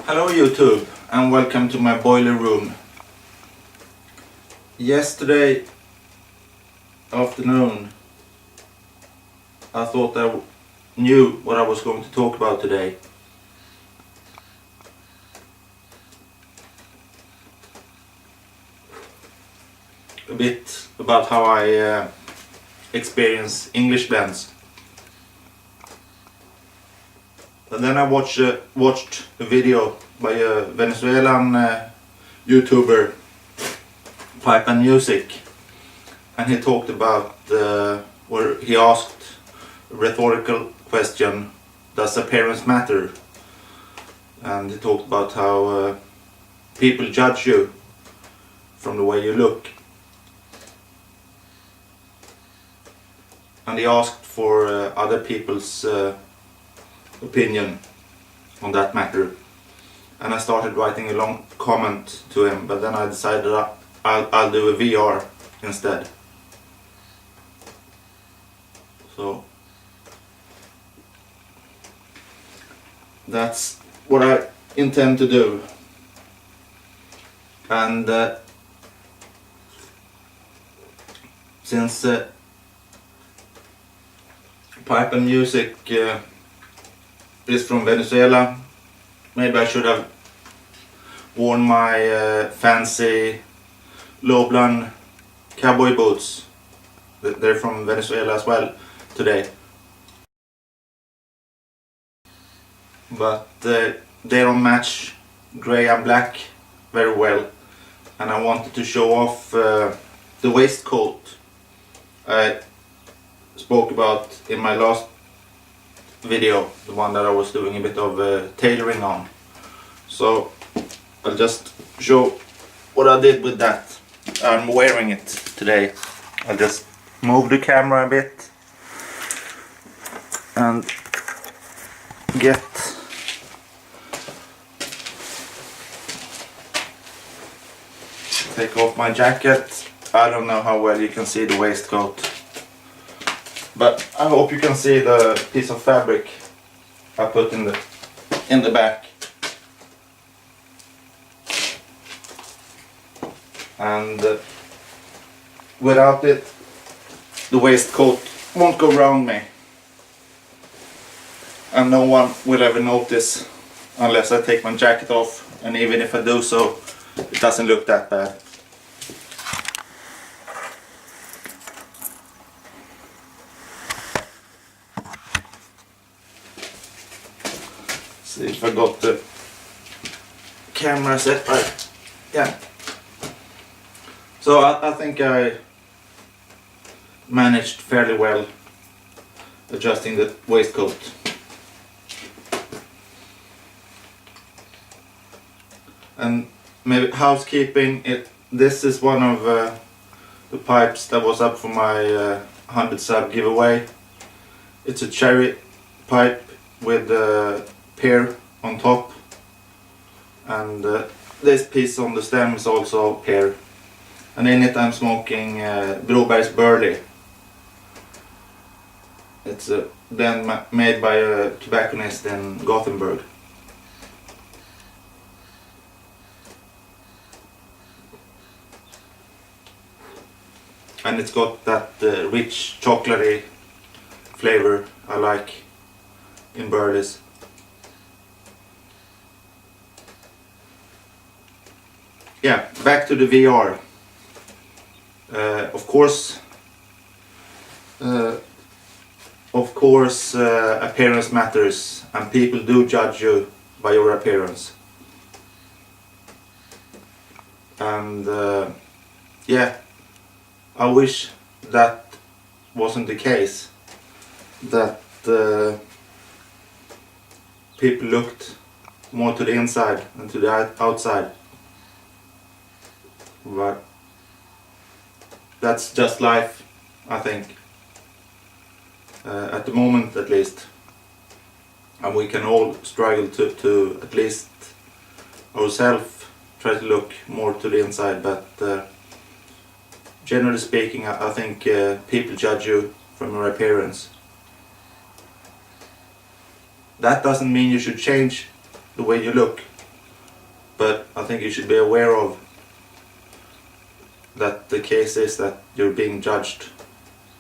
Hello YouTube and welcome to my boiler room. Yesterday afternoon I thought I knew what I was going to talk about today. A bit about how I experience English blends. And then I watched a video by a Venezuelan YouTuber, Pipe and Music, and he talked about where he asked a rhetorical question: does appearance matter? And he talked about how people judge you from the way you look, and he asked for other people's opinion on that matter, and I started writing a long comment to him, but then I decided I'll do a VR instead. So that's what I intend to do. And since Pipe and Music is from Venezuela, maybe I should have worn my fancy Loblan cowboy boots. They're from Venezuela as well today. But they don't match grey and black very well, and I wanted to show off the waistcoat I spoke about in my last video, the one that I was doing a bit of tailoring on. So I'll just show what I did with that. I'm wearing it today. I'll just move the camera a bit and take off my jacket. I don't know how well you can see the waistcoat, but I hope you can see the piece of fabric I put in the back. And without it, the waistcoat won't go around me, and no one will ever notice unless I take my jacket off, and even if I do so, it doesn't look that bad. See if I got the camera set right. Yeah. So I think I managed fairly well adjusting the waistcoat. And maybe housekeeping, this is one of the pipes that was up for my 100 sub giveaway. It's a cherry pipe with pear on top, and this piece on the stem is also pear, and in it I'm smoking Brobergs Burley. It's then made by a tobacconist in Gothenburg. And it's got that rich chocolatey flavor I like in Burleys. Yeah, back to the VR. Of course, appearance matters, and people do judge you by your appearance. And yeah, I wish that wasn't the case, that people looked more to the inside than to the outside. But that's just life, I think, at the moment at least. And we can all struggle to at least ourselves try to look more to the inside, but generally speaking, I think people judge you from your appearance. That doesn't mean you should change the way you look. but I think you should be aware of that the case is that you're being judged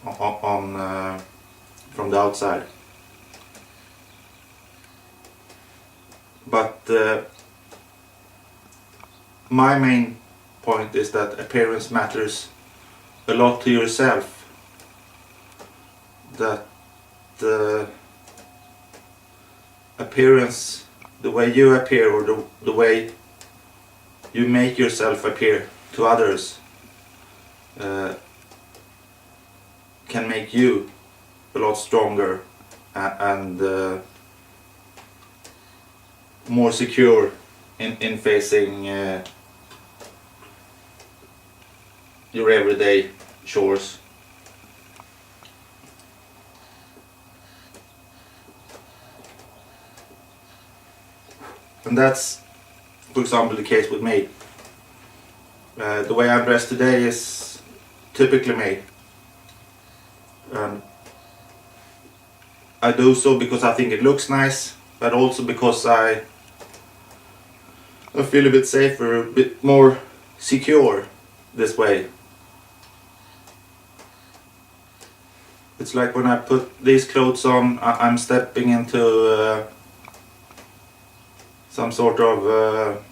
on from the outside. But my main point is that appearance matters a lot to yourself. That the appearance, the way you appear, or the way you make yourself appear to others, can make you a lot stronger and more secure in facing your everyday chores. And that's, for example, the case with me. The way I'm dressed today is typically me. I do so because I think it looks nice, but also because I feel a bit safer, a bit more secure this way. It's like when I put these clothes on, I'm stepping into some sort of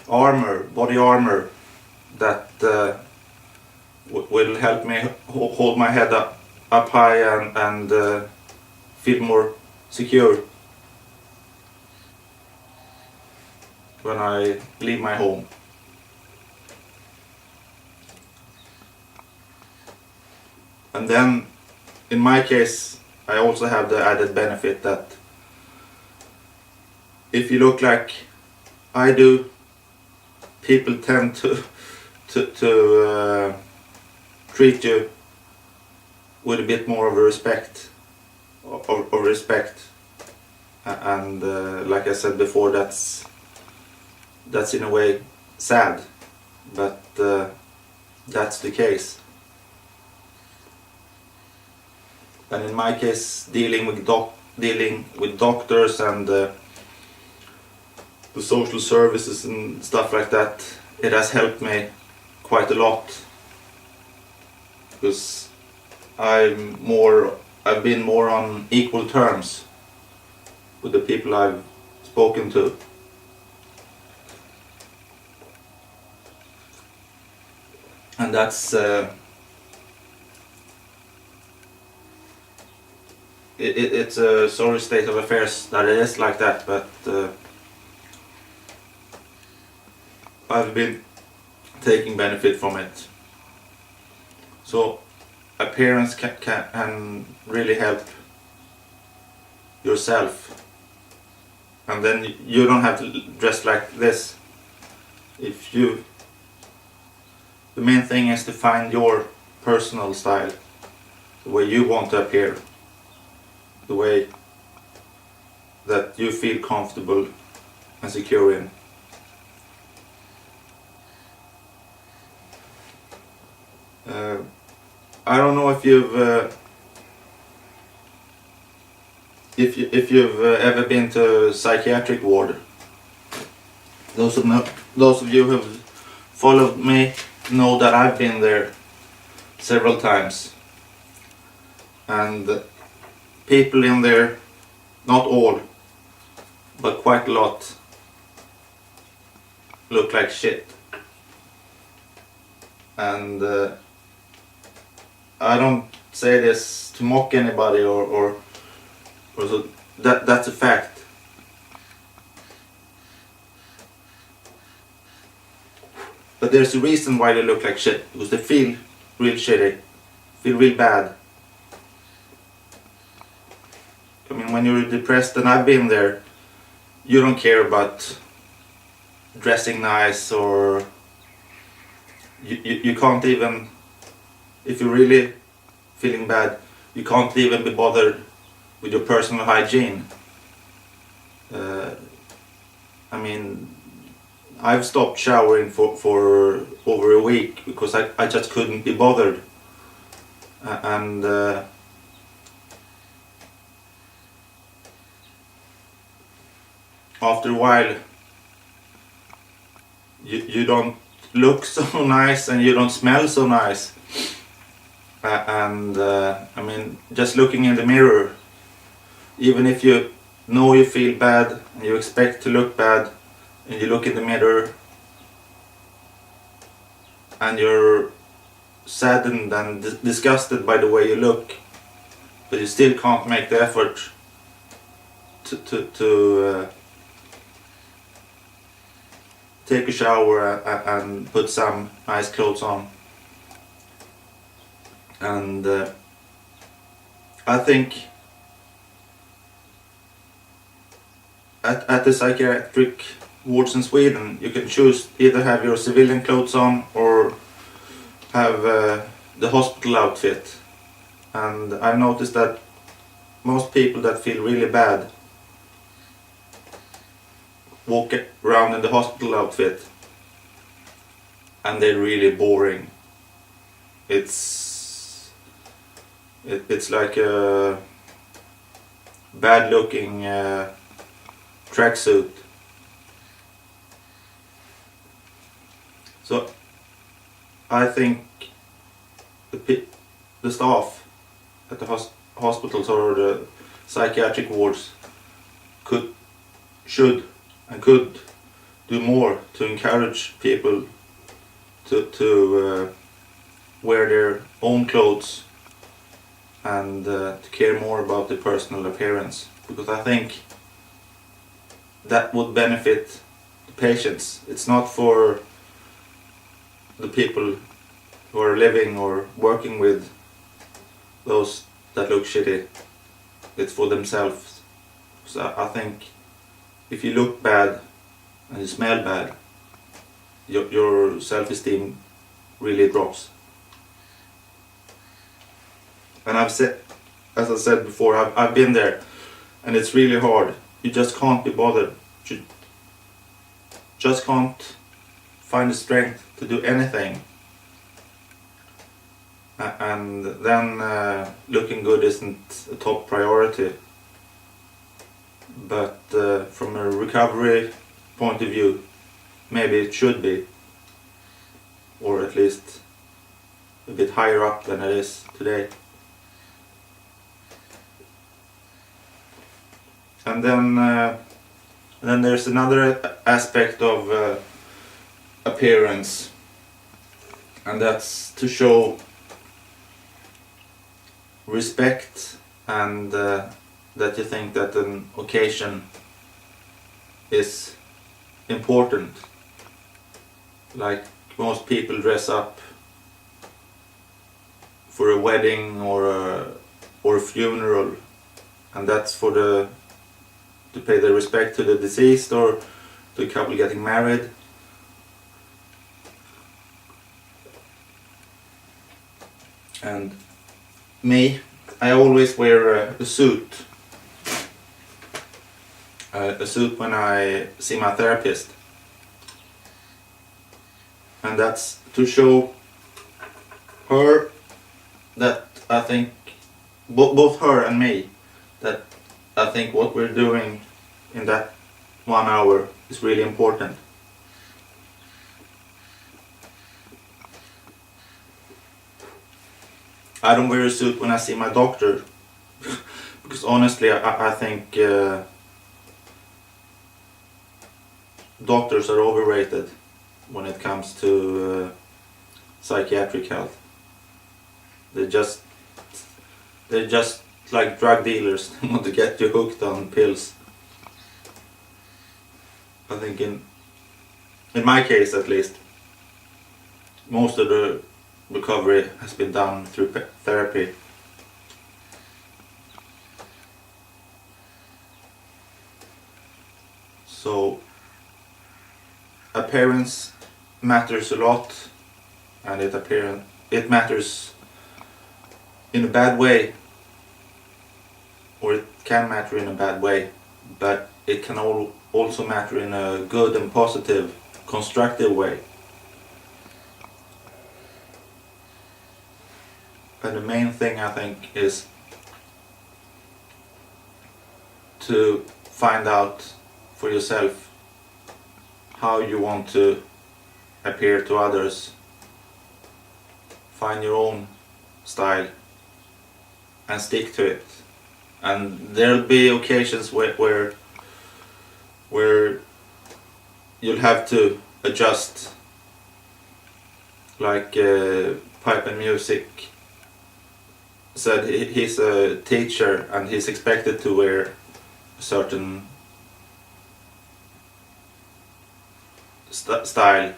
armor, body armor, that will help me hold my head up high and feel more secure when I leave my home. And then, in my case, I also have the added benefit that if you look like I do, people tend to treat you with a bit more of a respect, and like I said before, that's in a way sad, but that's the case. And in my case, dealing with doctors and the social services and stuff like that, it has helped me quite a lot, because I've been more on equal terms with the people I've spoken to. And that's it's a sorry state of affairs that it is like that, but I've been taking benefit from it. So appearance can really help yourself, and then you don't have to dress like this. The main thing is to find your personal style, the way you want to appear, the way that you feel comfortable and secure in. I don't know if you've ever been to psychiatric ward. Those of you who have followed me know that I've been there several times, and people in there, not all, but quite a lot, look like shit. And I don't say this to mock anybody or so, that's a fact. But there's a reason why they look like shit, because they feel real shitty, feel real bad. I mean, when you're depressed, and I've been there, you don't care about dressing nice, or you can't even, if you're really feeling bad, you can't even be bothered with your personal hygiene. I mean, I've stopped showering for over a week because I just couldn't be bothered. And after a while, you don't look so nice and you don't smell so nice. I mean, just looking in the mirror, even if you know you feel bad and you expect to look bad, and you look in the mirror and you're saddened and disgusted by the way you look, but you still can't make the effort to take a shower and put some nice clothes on. And I think at the psychiatric wards in Sweden, you can choose either have your civilian clothes on or have the hospital outfit. And I've noticed that most people that feel really bad walk around in the hospital outfit, and they're really boring. It's like a bad looking tracksuit. So I think the staff at the hospitals or the psychiatric wards should and could do more to encourage people to wear their own clothes and to care more about their personal appearance, because I think that would benefit the patients. It's not for the people who are living or working with those that look shitty. It's for themselves. So I think if you look bad and you smell bad, your self-esteem really drops. And I've said, as I said before, I've been there, and it's really hard. You just can't be bothered. You just can't find the strength to do anything. And then looking good isn't a top priority. But from a recovery point of view, maybe it should be, or at least a bit higher up than it is today. And then there's another aspect of appearance, and that's to show respect and that you think that an occasion is important. Like most people dress up for a wedding or a funeral, and that's to pay the respect to the deceased or to a couple getting married. And me, I always wear a suit. A suit when I see my therapist. And that's to show her that I think, both her and me, that I think what we're doing in that 1 hour is really important. I don't wear a suit when I see my doctor, because honestly I think doctors are overrated when it comes to psychiatric health. They're just like drug dealers. They want to get you hooked on pills. I think in my case at least, most of the recovery has been done through therapy. So appearance matters a lot, and it matters in a bad way, or it can matter in a bad way, but it can also matter in a good and positive, constructive way. And the main thing I think is to find out for yourself how you want to appear to others. Find your own style and stick to it. And there'll be occasions where you'll have to adjust, like Pipe and Music said he's a teacher and he's expected to wear a certain style,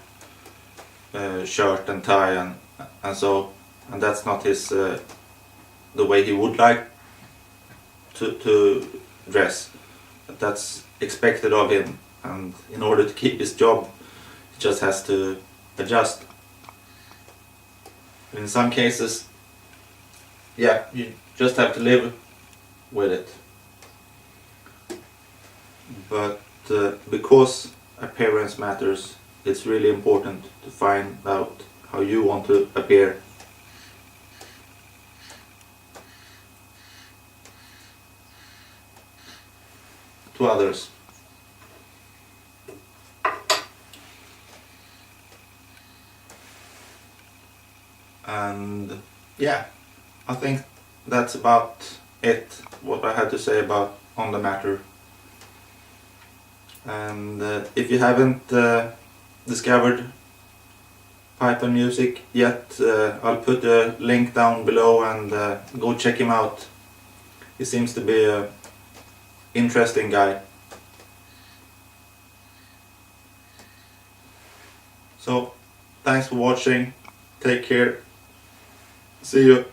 shirt and tie and that's not his the way he would like to dress. But that's expected of him, and in order to keep his job he just has to adjust. In some cases, yeah, you just have to live with it. But because appearance matters, it's really important to find out how you want to appear. To others. And yeah, I think that's about it, what I had to say about on the matter. And if you haven't discovered Pipe and Music yet, I'll put a link down below and go check him out. He seems to be a interesting guy. So thanks for watching, take care, see you.